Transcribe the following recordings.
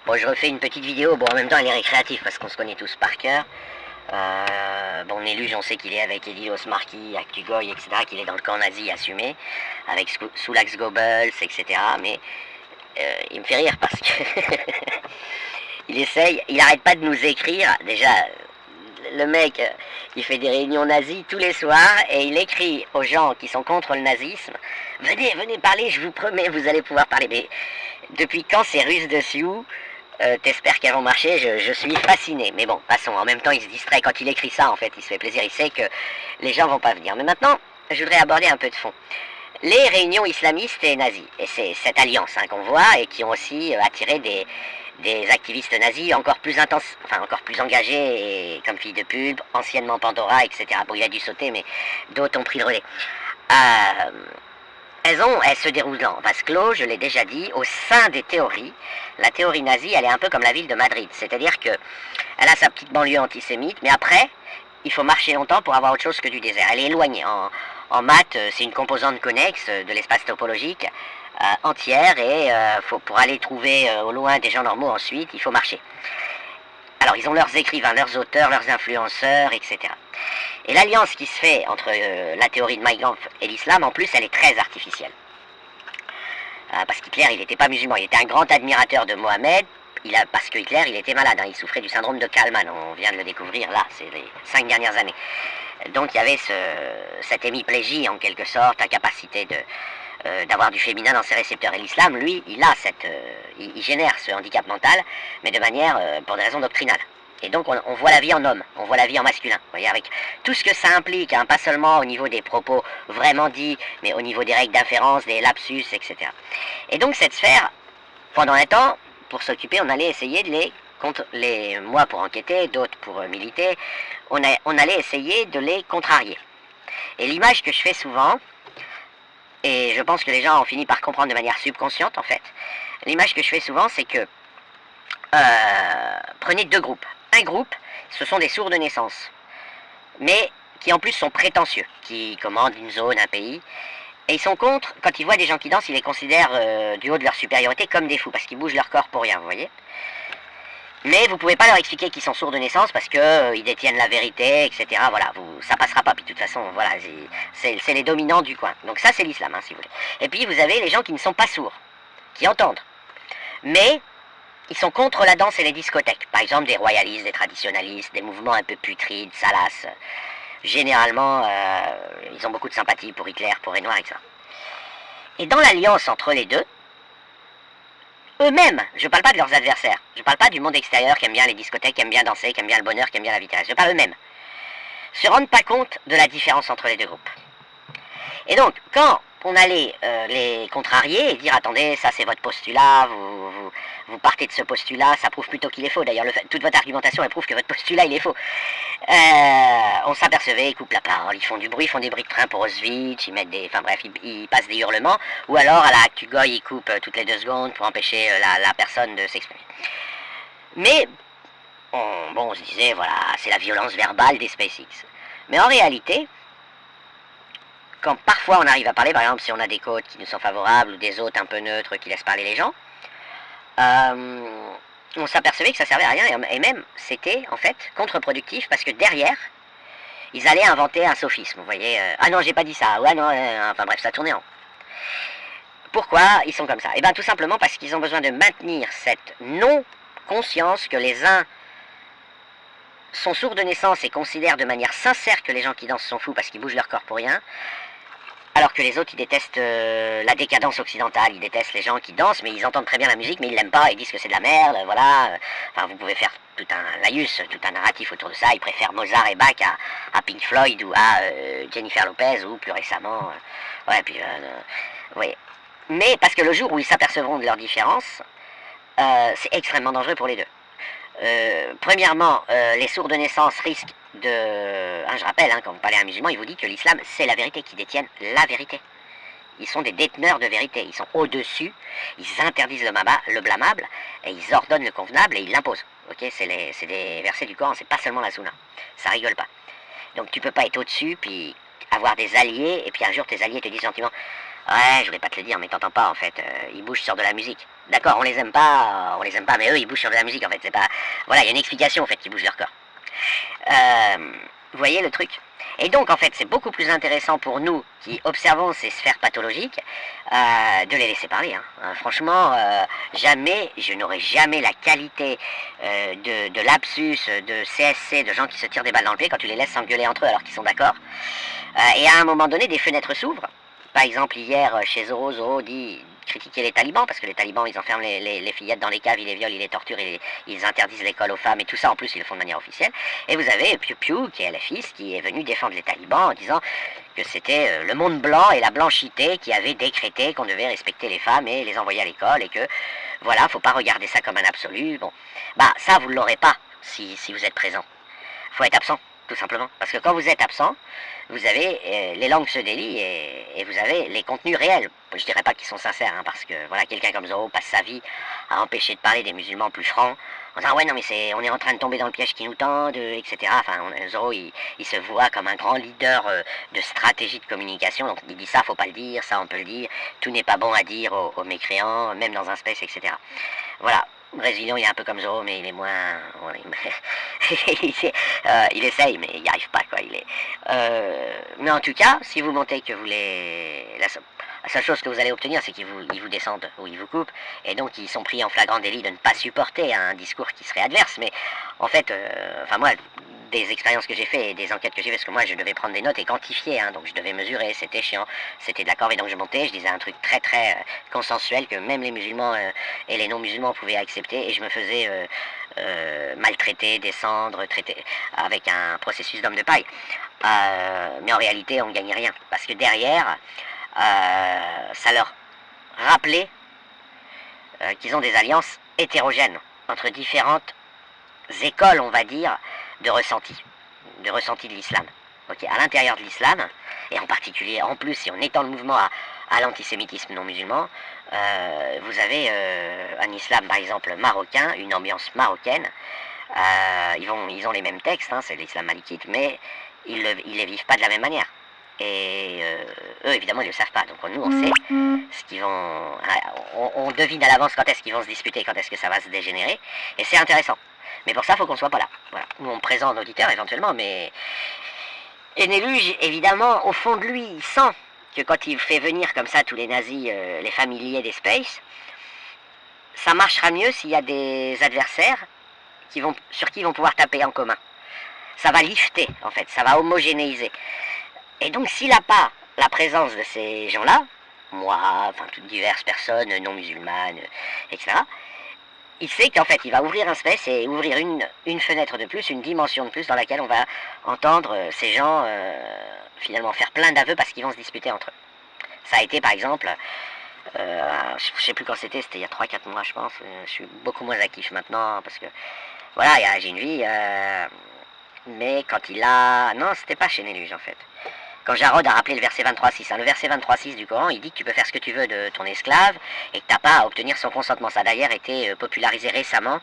Bon, je refais une petite vidéo, bon, en même temps, elle est récréative, parce qu'on se connaît tous par cœur. Bon, Néluge, on sait qu'il est avec Edilos Marquis, Actugoy, etc., qu'il est dans le camp nazi assumé, avec Soulax Goebbels, etc., mais il me fait rire, parce que il arrête pas de nous écrire, déjà, le mec, il fait des réunions nazies tous les soirs et il écrit aux gens qui sont contre le nazisme, venez, venez parler, je vous promets, vous allez pouvoir parler. Mais depuis quand ces Russes de Sioux t'espères qu'elles vont marcher, je suis fasciné. Mais bon, passons, en même temps il se distrait quand il écrit ça, en fait, il se fait plaisir, il sait que les gens vont pas venir. Mais maintenant, je voudrais aborder un peu de fond. Les réunions islamistes et nazis, et c'est cette alliance qu'on voit, et qui ont aussi attiré des activistes nazis encore plus intenses, enfin encore plus engagés, et, comme Fille de Pulpe, anciennement Pandora, etc. Bon, il a dû sauter, mais d'autres ont pris le relais. Elles se déroulent en vase clos, je l'ai déjà dit, au sein des théories. La théorie nazie, elle est un peu comme la ville de Madrid, c'est-à-dire que elle a sa petite banlieue antisémite, mais après, il faut marcher longtemps pour avoir autre chose que du désert. Elle est éloignée. En maths, c'est une composante connexe de l'espace topologique entière, et pour aller trouver au loin des gens normaux ensuite, il faut marcher. Alors ils ont leurs écrivains, leurs auteurs, leurs influenceurs, etc. Et l'alliance qui se fait entre la théorie de Mein Kampf et l'islam, en plus, elle est très artificielle. Parce qu'Hitler, il n'était pas musulman, il était un grand admirateur de Mohamed, parce que Hitler, il était malade, il souffrait du syndrome de Kallmann, on vient de le découvrir là, c'est les 5 dernières années. Donc il y avait cette hémiplégie, en quelque sorte, la capacité d'avoir du féminin dans ses récepteurs. Et l'islam, lui, il génère ce handicap mental, mais de manière, pour des raisons doctrinales. Et donc on voit la vie en homme, on voit la vie en masculin, vous voyez, avec tout ce que ça implique, pas seulement au niveau des propos vraiment dits, mais au niveau des règles d'inférence, des lapsus, etc. Et donc cette sphère, pendant un temps, pour s'occuper, on allait essayer de moi pour enquêter, d'autres pour militer, on allait essayer de les contrarier. Et l'image que je fais souvent, et je pense que les gens ont fini par comprendre de manière subconsciente en fait, l'image que je fais souvent, c'est que prenez deux groupes. Un groupe, ce sont des sourds de naissance, mais qui en plus sont prétentieux, qui commandent une zone, un pays, et ils sont contre, quand ils voient des gens qui dansent, ils les considèrent du haut de leur supériorité comme des fous, parce qu'ils bougent leur corps pour rien, vous voyez. Mais vous pouvez pas leur expliquer qu'ils sont sourds de naissance parce que ils détiennent la vérité, etc. Voilà, ça passera pas. Puis de toute façon, voilà, c'est les dominants du coin. Donc ça, c'est l'islam, si vous voulez. Et puis vous avez les gens qui ne sont pas sourds, qui entendent, mais ils sont contre la danse et les discothèques. Par exemple, des royalistes, des traditionalistes, des mouvements un peu putrides, salaces. Généralement, ils ont beaucoup de sympathie pour Hitler, pour Renoir, etc. Et dans l'alliance entre les deux, eux-mêmes, je ne parle pas de leurs adversaires, je ne parle pas du monde extérieur qui aime bien les discothèques, qui aime bien danser, qui aime bien le bonheur, qui aime bien la vitesse, je parle eux-mêmes, se rendent pas compte de la différence entre les deux groupes. Et donc, quand on allait les contrarier et dire attendez, ça c'est votre postulat, vous partez de ce postulat, ça prouve plutôt qu'il est faux. D'ailleurs, toute votre argumentation elle prouve que votre postulat il est faux. On s'apercevait, ils coupent la parole, ils font du bruit, ils font des bruits de train pour Auschwitz, ils mettent enfin bref, ils passent des hurlements, ou alors à la Actugoy, ils coupent toutes les 2 secondes pour empêcher la personne de s'exprimer. Mais on se disait voilà, c'est la violence verbale des SpaceX. Mais en réalité, quand parfois on arrive à parler, par exemple si on a des côtes qui nous sont favorables ou des autres un peu neutres qui laissent parler les gens, on s'apercevait que ça servait à rien et même c'était en fait contre-productif parce que derrière ils allaient inventer un sophisme, vous voyez, ah non j'ai pas dit ça, ouais non, enfin bref ça tournait en. Pourquoi ils sont comme ça? Eh bien tout simplement parce qu'ils ont besoin de maintenir cette non-conscience que les uns sont sourds de naissance et considèrent de manière sincère que les gens qui dansent sont fous parce qu'ils bougent leur corps pour rien, alors que les autres, ils détestent la décadence occidentale, ils détestent les gens qui dansent, mais ils entendent très bien la musique, mais ils l'aiment pas, ils disent que c'est de la merde, voilà. Enfin, vous pouvez faire tout un laïus, tout un narratif autour de ça, ils préfèrent Mozart et Bach à Pink Floyd ou à Jennifer Lopez, ou plus récemment, ouais, puis, oui. Mais parce que le jour où ils s'apercevront de leur différence, c'est extrêmement dangereux pour les deux. Premièrement, les sourds de naissance risquent je rappelle, quand vous parlez à un musulman, il vous dit que l'islam, c'est la vérité, qu'ils détiennent la vérité. Ils sont des déteneurs de vérité, ils sont au-dessus, ils interdisent le blâmable, et ils ordonnent le convenable, et ils l'imposent. Ok, c'est des versets du Coran, c'est pas seulement la Sunna. Ça rigole pas. Donc tu peux pas être au-dessus, puis avoir des alliés, et puis un jour tes alliés te disent gentiment « Ouais, je voulais pas te le dire, mais t'entends pas, en fait, ils bougent sur de la musique. » D'accord, on les aime pas, mais eux ils bougent sur de la musique en fait, c'est pas... Voilà, il y a une explication en fait qu'ils bougent leur corps. Vous voyez le truc? Et donc en fait c'est beaucoup plus intéressant pour nous qui observons ces sphères pathologiques de les laisser parler. Hein. Franchement, jamais, je n'aurai jamais la qualité de lapsus, de CSC, de gens qui se tirent des balles dans le pied quand tu les laisses s'engueuler entre eux alors qu'ils sont d'accord. Et à un moment donné des fenêtres s'ouvrent. Par exemple, hier, chez Zoro, Zoro dit critiquer les talibans, parce que les talibans, ils enferment les fillettes dans les caves, ils les violent, ils les torturent, ils interdisent l'école aux femmes, et tout ça, en plus, ils le font de manière officielle. Et vous avez Piu Piu, qui est LFiste, qui est venu défendre les talibans en disant que c'était le monde blanc et la blanchité qui avaient décrété qu'on devait respecter les femmes et les envoyer à l'école, et que, voilà, faut pas regarder ça comme un absolu. Bon, bah, ça, vous ne l'aurez pas si vous êtes présent. Faut être absent, tout simplement. Parce que quand vous êtes absent, vous avez les langues se délient et vous avez les contenus réels. Je dirais pas qu'ils sont sincères, hein, parce que voilà, quelqu'un comme Zoro passe sa vie à empêcher de parler des musulmans plus francs, en disant ouais non mais on est en train de tomber dans le piège qui nous tendent, etc. Enfin, Zoro il se voit comme un grand leader de stratégie de communication, donc il dit ça faut pas le dire, ça on peut le dire, tout n'est pas bon à dire aux mécréants, même dans un space, etc. Voilà. Brésilien, il est un peu comme Zoro, mais il est moins... il essaye, mais il n'y arrive pas, quoi. Mais en tout cas, si vous montez que vous les... La seule chose que vous allez obtenir, c'est qu'ils vous descendent ou ils vous coupent, et donc ils sont pris en flagrant délit de ne pas supporter un discours qui serait adverse. Mais en fait, enfin moi, des expériences que j'ai fait et des enquêtes que j'ai fait, parce que moi je devais prendre des notes et quantifier, hein, donc je devais mesurer, c'était chiant, c'était de la corvée, donc je montais, je disais un truc très très consensuel que même les musulmans et les non-musulmans pouvaient accepter, et je me faisais maltraiter, descendre, traiter avec un processus d'homme de paille. Mais en réalité on ne gagnait rien, parce que derrière, ça leur rappelait qu'ils ont des alliances hétérogènes entre différentes écoles, on va dire, de ressenti de l'islam. Okay, à l'intérieur de l'islam, et en particulier, en plus, si on étend le mouvement à l'antisémitisme non musulman, vous avez un islam, par exemple, marocain, une ambiance marocaine. Ils ont les mêmes textes, hein, c'est l'islam malikite, mais ils les vivent pas de la même manière. Et eux, évidemment, ils ne le savent pas. Donc nous, on sait ce qu'ils vont... On devine à l'avance quand est-ce qu'ils vont se disputer, quand est-ce que ça va se dégénérer. Et c'est intéressant. Mais pour ça, il faut qu'on soit pas là. Voilà. Nous, on présente en auditeur, éventuellement, mais... Enneluge, évidemment, au fond de lui, il sent que quand il fait venir comme ça tous les nazis, les familiers des Space, ça marchera mieux s'il y a des adversaires sur qui ils vont pouvoir taper en commun. Ça va lifter, en fait, ça va homogénéiser. Et donc, s'il n'a pas la présence de ces gens-là, moi, enfin, toutes diverses personnes non musulmanes, etc., il sait qu'en fait, il va ouvrir un space et ouvrir une fenêtre de plus, une dimension de plus dans laquelle on va entendre ces gens finalement faire plein d'aveux parce qu'ils vont se disputer entre eux. Ça a été, par exemple, je ne sais plus quand c'était il y a 3-4 mois, je pense. Je suis beaucoup moins actif maintenant parce que, voilà, j'ai une vie... mais quand il a... Non, c'était pas chez Néluge, en fait. Quand Jarod a rappelé le verset 23.6, hein, le verset 23.6 du Coran, il dit que tu peux faire ce que tu veux de ton esclave et que tu n'as pas à obtenir son consentement. Ça a d'ailleurs été popularisé récemment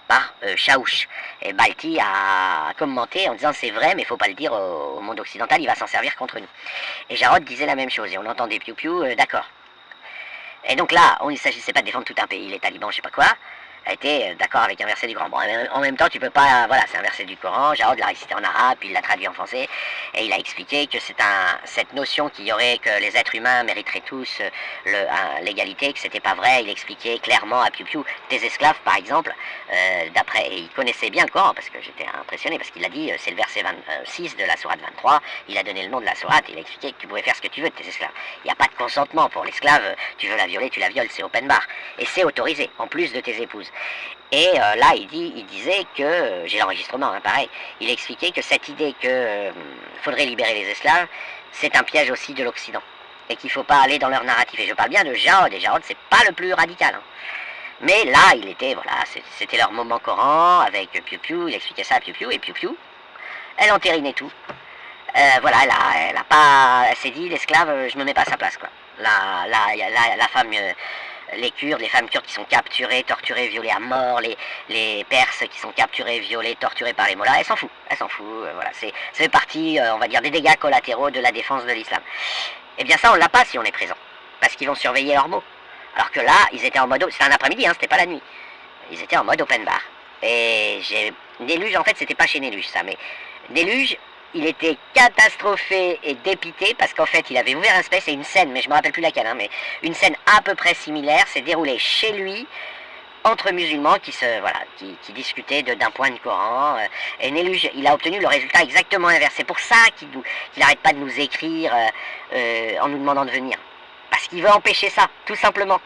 par Chaouch. Et Balti a commenté en disant c'est vrai, mais il ne faut pas le dire au monde occidental, il va s'en servir contre nous. Et Jarod disait la même chose, et on entendait piou piou, d'accord. Et donc là, il ne s'agissait pas de défendre tout un pays, les talibans, je sais pas quoi, a été d'accord avec un verset du Coran. Bon, en même temps, tu peux pas... Voilà, c'est un verset du Coran, Jarod l'a récité en arabe, puis il l'a traduit en français, et il a expliqué que c'est cette notion qu'il y aurait, que les êtres humains mériteraient tous l'égalité, que c'était pas vrai. Il expliquait clairement à Piu Piu, tes esclaves, par exemple, et il connaissait bien le Coran, parce que j'étais impressionné, parce qu'il a dit, c'est le verset 26 de la sourate 23, il a donné le nom de la sourate, il a expliqué que tu pouvais faire ce que tu veux de tes esclaves. Il n'y a pas de consentement pour l'esclave, tu veux la violer, tu la violes, c'est open bar. Et c'est autorisé, en plus de tes épouses. Et là, il disait que, j'ai l'enregistrement, hein, pareil, il expliquait que cette idée que faudrait libérer les esclaves, c'est un piège aussi de l'Occident. Et qu'il ne faut pas aller dans leur narratif. Et je parle bien de Jarod, et Jarod, c'est pas le plus radical. Hein. Mais là, il était, voilà, c'était leur moment Coran, avec Piu Piu, il expliquait ça à Piu Piu, et Piu Piu, elle entérinait tout. Voilà, elle s'est dit, l'esclave, je me mets pas à sa place, quoi. La femme... les Kurdes, les femmes kurdes qui sont capturées, torturées, violées à mort, les Perses qui sont capturés, violés, torturés par les mollahs, elle s'en fout, voilà, c'est fait partie, on va dire, des dégâts collatéraux de la défense de l'islam. Eh bien ça, on l'a pas si on est présent, parce qu'ils vont surveiller leurs mots. Alors que là, ils étaient en mode, c'était un après-midi, hein, c'était pas la nuit. Ils étaient en mode open bar. Et Néluge, en fait, c'était pas chez Néluge ça, mais Néluge, il était catastrophé et dépité parce qu'en fait, il avait ouvert un space et une scène, mais je me rappelle plus laquelle, hein, mais une scène à peu près similaire s'est déroulée chez lui, entre musulmans qui discutaient d'un point de Coran. Et Néluge, il a obtenu le résultat exactement inverse. C'est pour ça qu'il n'arrête pas de nous écrire en nous demandant de venir. Parce qu'il veut empêcher ça, tout simplement.